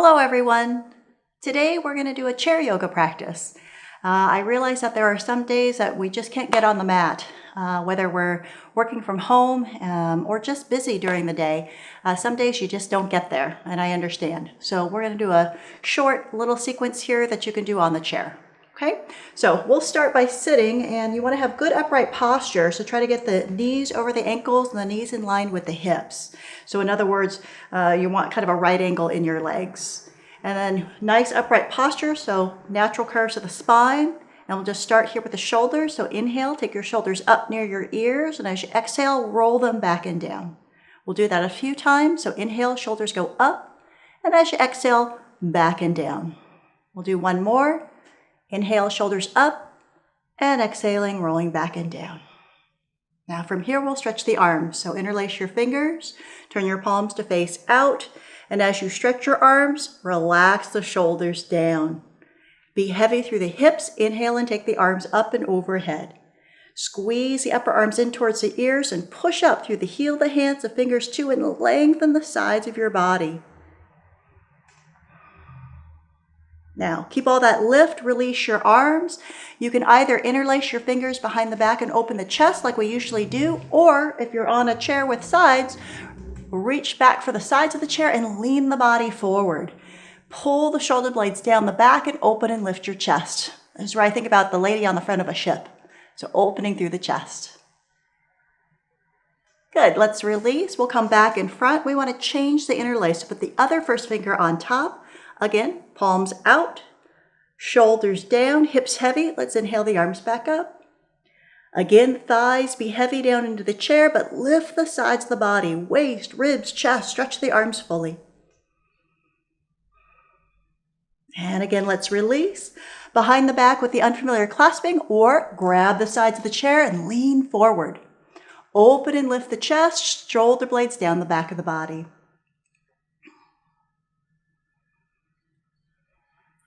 Hello everyone! Today we're going to do a chair yoga practice. I realize that there are some days that we just can't get on the mat, whether we're working from home or just busy during the day. Some days you just don't get there, and I understand. So we're going to do a short little sequence here that you can do on the chair. Okay, so we'll start by sitting, and you want to have good upright posture. So try to get the knees over the ankles and the knees in line with the hips. So in other words, you want kind of a right angle in your legs. And then nice upright posture, so natural curves of the spine. And we'll just start here with the shoulders. So inhale, take your shoulders up near your ears, and as you exhale, roll them back and down. We'll do that a few times. So inhale, shoulders go up, and as you exhale, back and down. We'll do one more. Inhale, shoulders up, and exhaling, rolling back and down. Now from here, we'll stretch the arms. So interlace your fingers, turn your palms to face out, and as you stretch your arms, relax the shoulders down. Be heavy through the hips. Inhale and take the arms up and overhead. Squeeze the upper arms in towards the ears and push up through the heel of the hands, the fingers too, and lengthen the sides of your body. Now, keep all that lift, release your arms. You can either interlace your fingers behind the back and open the chest like we usually do, or if you're on a chair with sides, reach back for the sides of the chair and lean the body forward. Pull the shoulder blades down the back and open and lift your chest. This is where I think about the lady on the front of a ship. So opening through the chest. Good, let's release. We'll come back in front. We want to change the interlace. So put the other first finger on top. Again, palms out, shoulders down, hips heavy. Let's inhale the arms back up. Again, thighs be heavy down into the chair, but lift the sides of the body, waist, ribs, chest, stretch the arms fully. And again, let's release. Behind the back with the unfamiliar clasping, or grab the sides of the chair and lean forward. Open and lift the chest, shoulder blades down the back of the body.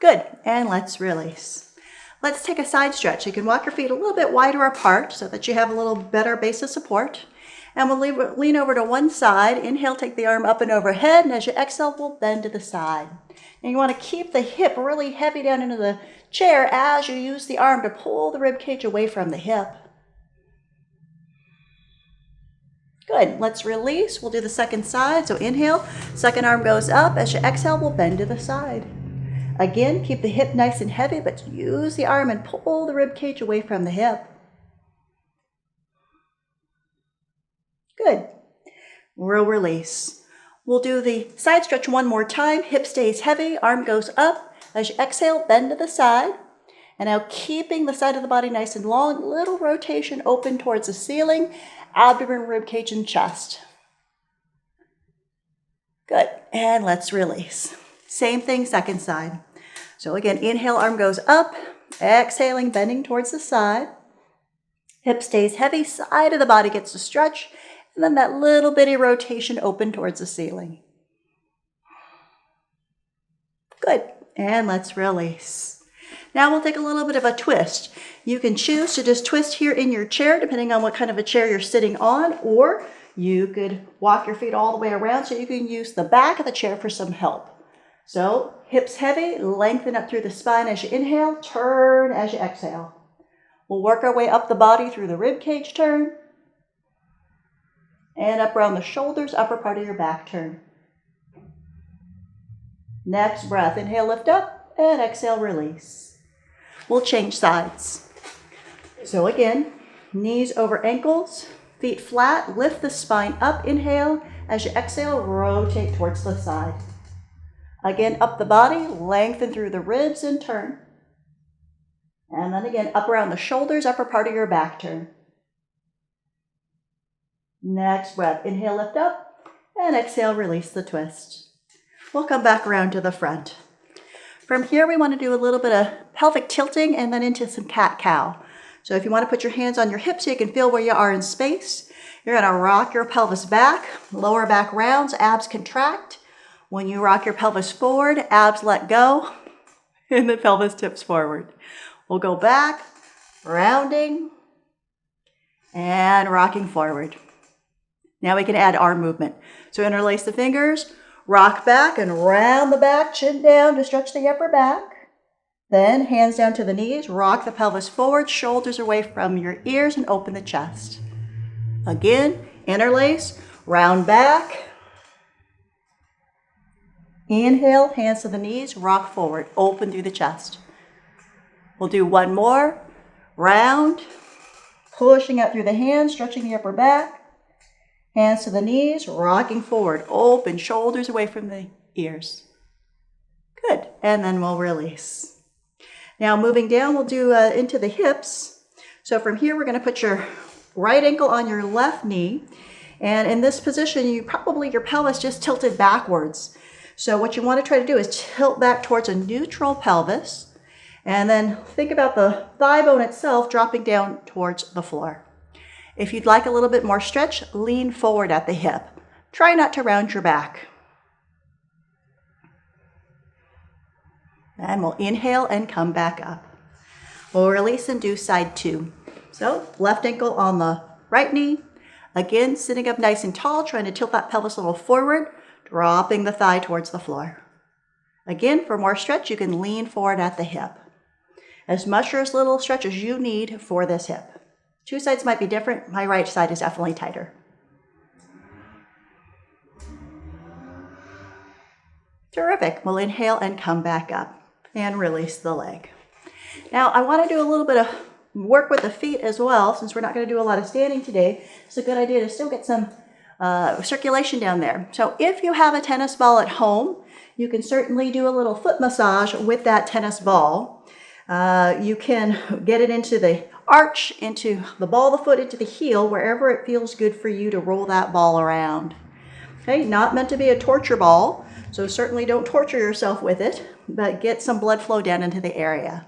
Good, and let's release. Let's take a side stretch. You can walk your feet a little bit wider apart so that you have a little better base of support. And we'll lean over to one side. Inhale, take the arm up and overhead, and as you exhale, we'll bend to the side. And you want to keep the hip really heavy down into the chair as you use the arm to pull the rib cage away from the hip. Good, let's release. We'll do the second side. So inhale, second arm goes up. As you exhale, we'll bend to the side. Again, keep the hip nice and heavy, but use the arm and pull the rib cage away from the hip. Good. We'll release. We'll do the side stretch one more time. Hip stays heavy, arm goes up. As you exhale, bend to the side. And now keeping the side of the body nice and long, little rotation open towards the ceiling, abdomen, rib cage, and chest. Good. And let's release. Same thing, second side. So again, inhale, arm goes up, exhaling, bending towards the side. Hip stays heavy, side of the body gets to stretch, and then that little bitty rotation open towards the ceiling. Good, and let's release. Now we'll take a little bit of a twist. You can choose to just twist here in your chair, depending on what kind of a chair you're sitting on, or you could walk your feet all the way around so you can use the back of the chair for some help. So hips heavy, lengthen up through the spine as you inhale, turn as you exhale. We'll work our way up the body through the rib cage turn, and up around the shoulders, upper part of your back turn. Next breath, inhale, lift up, and exhale, release. We'll change sides. So again, knees over ankles, feet flat, lift the spine up, inhale. As you exhale, rotate towards the side. Again, up the body, lengthen through the ribs and turn. And then again, up around the shoulders, upper part of your back turn. Next breath, inhale, lift up, and exhale, release the twist. We'll come back around to the front. From here, we want to do a little bit of pelvic tilting and then into some cat-cow. So if you want to put your hands on your hips so you can feel where you are in space, you're going to rock your pelvis back, lower back rounds, abs contract. When you rock your pelvis forward, abs let go, and the pelvis tips forward. We'll go back, rounding, and rocking forward. Now we can add arm movement. So interlace the fingers, Rock back and round the back, chin down to stretch the upper back. Then hands down to the knees, rock the pelvis forward, shoulders away from your ears, and open the chest. Again, interlace, round back. Inhale, hands to the knees, rock forward, open through the chest. We'll do one more. Round, pushing out through the hands, stretching the upper back. Hands to the knees, rocking forward, open, shoulders away from the ears. Good, and then we'll release. Now moving down, we'll do into the hips. So from here, we're gonna put your right ankle on your left knee. And in this position, your pelvis just tilted backwards. So what you want to try to do is tilt back towards a neutral pelvis, and then think about the thigh bone itself dropping down towards the floor. If you'd like a little bit more stretch, lean forward at the hip. Try not to round your back. And we'll inhale and come back up. We'll release and do side two. So left ankle on the right knee. Again, sitting up nice and tall, trying to tilt that pelvis a little forward, dropping the thigh towards the floor. Again, for more stretch, you can lean forward at the hip. As much or as little stretch as you need for this hip. Two sides might be different. My right side is definitely tighter. Terrific. We'll inhale and come back up and release the leg. Now, I want to do a little bit of work with the feet as well. Since we're not going to do a lot of standing today, it's a good idea to still get some circulation down there. So if you have a tennis ball at home, you can certainly do a little foot massage with that tennis ball. You can get it into the arch, into the ball of the foot, into the heel, wherever it feels good for you to roll that ball around. Okay, not meant to be a torture ball, so certainly don't torture yourself with it, but get some blood flow down into the area.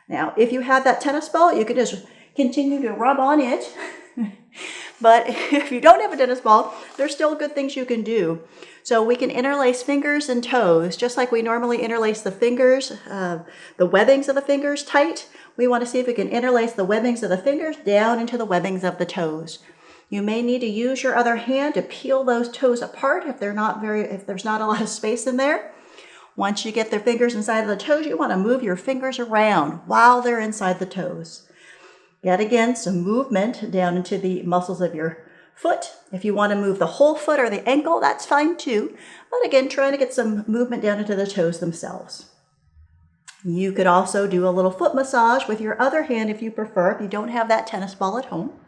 Now, if you have that tennis ball, you can just continue to rub on it. But if you don't have a tennis ball, there's still good things you can do. So we can interlace fingers and toes, just like we normally interlace the fingers, the webbings of the fingers tight. We want to see if we can interlace the webbings of the fingers down into the webbings of the toes. You may need to use your other hand to peel those toes apart if there's not a lot of space in there. Once you get the fingers inside of the toes, you want to move your fingers around while they're inside the toes. Get again some movement down into the muscles of your foot. If you want to move the whole foot or the ankle, that's fine too. But again, trying to get some movement down into the toes themselves. You could also do a little foot massage with your other hand if you prefer, if you don't have that tennis ball at home.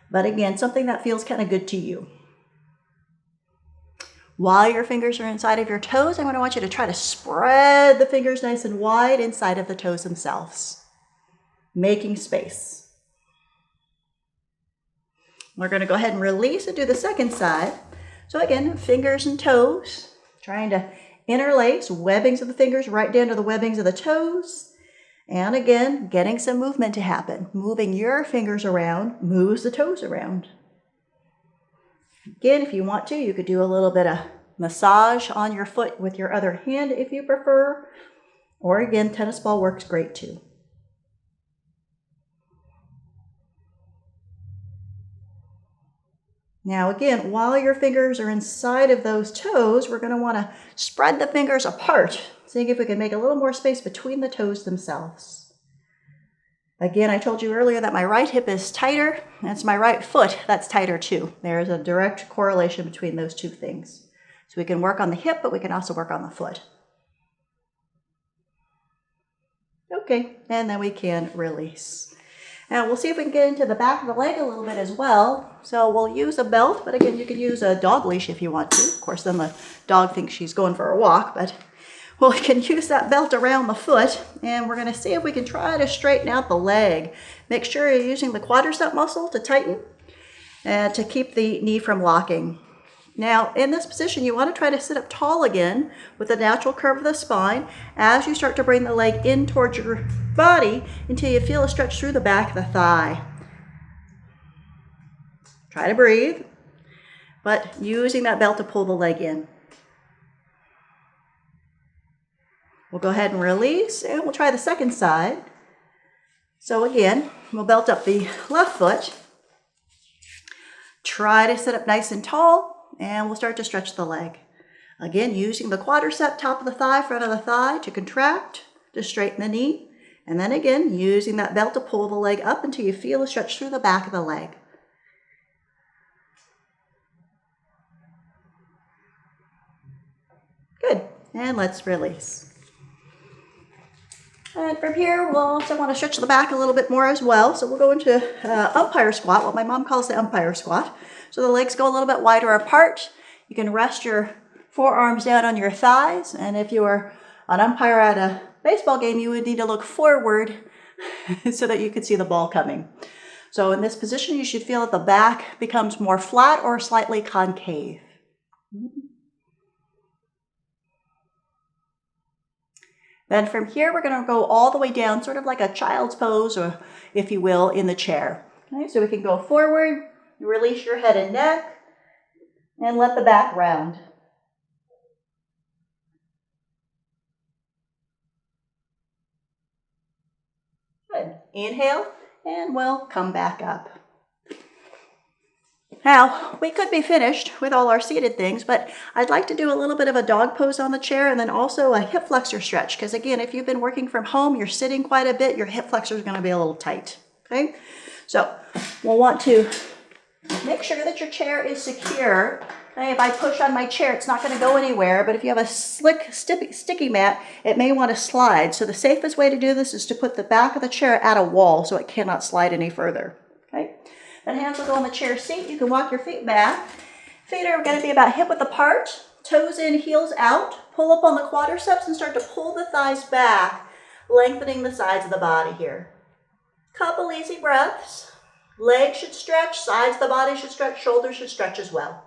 But again, something that feels kind of good to you. While your fingers are inside of your toes, I want you to try to spread the fingers nice and wide inside of the toes themselves, making space. We're going to go ahead and release and do the second side. So again, fingers and toes, trying to interlace webbings of the fingers right down to the webbings of the toes. And again, getting some movement to happen. Moving your fingers around moves the toes around. Again, if you want to, you could do a little bit of massage on your foot with your other hand if you prefer. Or again, tennis ball works great too. Now again, while your fingers are inside of those toes, we're going to want to spread the fingers apart, seeing if we can make a little more space between the toes themselves. Again, I told you earlier that my right hip is tighter, and it's my right foot that's tighter too. There is a direct correlation between those two things. So we can work on the hip, but we can also work on the foot. Okay, and then we can release. Now we'll see if we can get into the back of the leg a little bit as well. So we'll use a belt, but again, you can use a dog leash if you want to. Of course, then the dog thinks she's going for a walk, but we can use that belt around the foot, and we're gonna see if we can try to straighten out the leg. Make sure you're using the quadricep muscle to tighten and to keep the knee from locking. Now, in this position, you want to try to sit up tall again with the natural curve of the spine as you start to bring the leg in towards your body until you feel a stretch through the back of the thigh. Try to breathe, but using that belt to pull the leg in. We'll go ahead and release, and we'll try the second side. So again, we'll belt up the left foot. Try to sit up nice and tall. And we'll start to stretch the leg. Again, using the quadricep, top of the thigh, front of the thigh to contract, to straighten the knee. And then again, using that belt to pull the leg up until you feel a stretch through the back of the leg. Good. And let's release. And from here, we'll also want to stretch the back a little bit more as well. So we'll go into Umpire Squat, what my mom calls the Umpire Squat. So the legs go a little bit wider apart. You can rest your forearms down on your thighs. And if you were an umpire at a baseball game, you would need to look forward so that you could see the ball coming. So in this position, you should feel that the back becomes more flat or slightly concave. Then from here, we're going to go all the way down, sort of like a child's pose, or if you will, in the chair. Okay, so we can go forward, release your head and neck, and let the back round. Good. Inhale, and we'll come back up. Now, we could be finished with all our seated things, but I'd like to do a little bit of a dog pose on the chair and then also a hip flexor stretch. Because again, if you've been working from home, you're sitting quite a bit, your hip flexor is going to be a little tight. Okay, so we'll want to make sure that your chair is secure. Okay, if I push on my chair, it's not going to go anywhere, but if you have a slick, sticky mat, it may want to slide. So the safest way to do this is to put the back of the chair at a wall so it cannot slide any further. Okay. Then hands will go on the chair seat. You can walk your feet back. Feet are going to be about hip width apart. Toes in, heels out. Pull up on the quadriceps and start to pull the thighs back, lengthening the sides of the body here. Couple easy breaths. Legs should stretch, sides of the body should stretch, shoulders should stretch as well.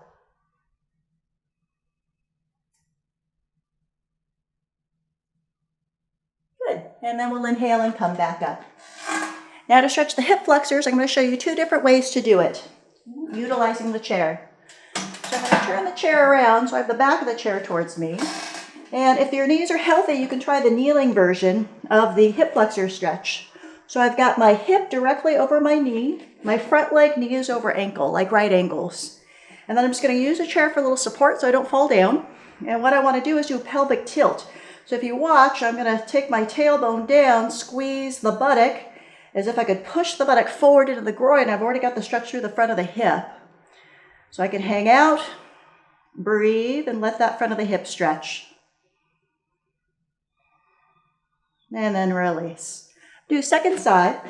Good. And then we'll inhale and come back up. Now to stretch the hip flexors, I'm going to show you two different ways to do it, utilizing the chair. So I'm going to turn the chair around so I have the back of the chair towards me. And if your knees are healthy, you can try the kneeling version of the hip flexor stretch. So I've got my hip directly over my knee, my front leg, knee is over ankle, like right angles. And then I'm just going to use the chair for a little support so I don't fall down. And what I want to do is do pelvic tilt. So if you watch, I'm going to take my tailbone down, squeeze the buttock, as if I could push the buttock forward into the groin. I've already got the stretch through the front of the hip. So I can hang out, breathe, and let that front of the hip stretch. And then release. Do second side.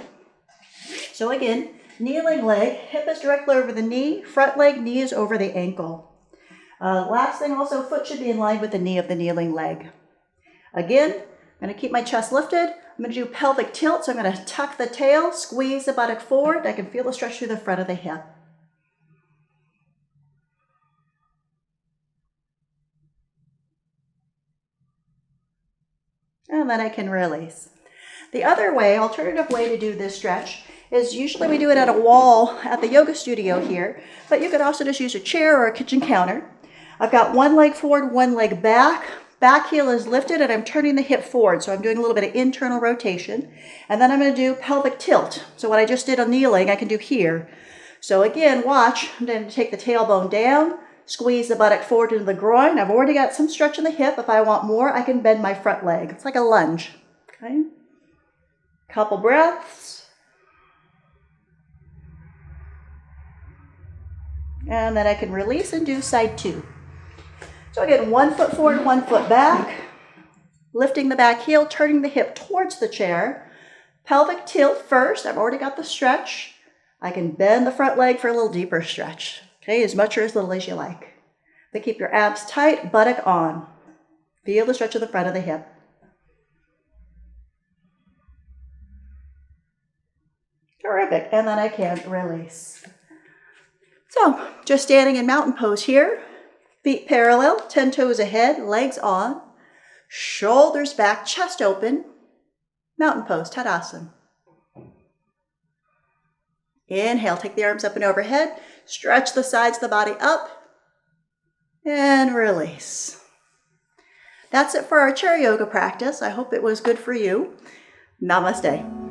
So again, kneeling leg, hip is directly over the knee, front leg, knee is over the ankle. Last thing also, foot should be in line with the knee of the kneeling leg. Again, I'm going to keep my chest lifted. I'm going to do pelvic tilt, so I'm going to tuck the tail, squeeze the buttock forward. I can feel the stretch through the front of the hip. And then I can release. The other way, alternative way to do this stretch is usually we do it at a wall at the yoga studio here, but you could also just use a chair or a kitchen counter. I've got one leg forward, one leg back. Back heel is lifted and I'm turning the hip forward. So I'm doing a little bit of internal rotation. And then I'm going to do pelvic tilt. So what I just did on kneeling, I can do here. So again, watch. I'm going to take the tailbone down, squeeze the buttock forward into the groin. I've already got some stretch in the hip. If I want more, I can bend my front leg. It's like a lunge. Okay. Couple breaths. And then I can release and do side two. So again, 1 foot forward, 1 foot back, lifting the back heel, turning the hip towards the chair. Pelvic tilt first. I've already got the stretch. I can bend the front leg for a little deeper stretch. Okay, as much or as little as you like. But keep your abs tight, buttock on. Feel the stretch of the front of the hip. Terrific. And then I can release. So just standing in mountain pose here. Feet parallel, 10 toes ahead, legs on, shoulders back, chest open, mountain pose, Tadasana. Inhale, take the arms up and overhead, stretch the sides of the body up, and release. That's it for our chair yoga practice. I hope it was good for you. Namaste.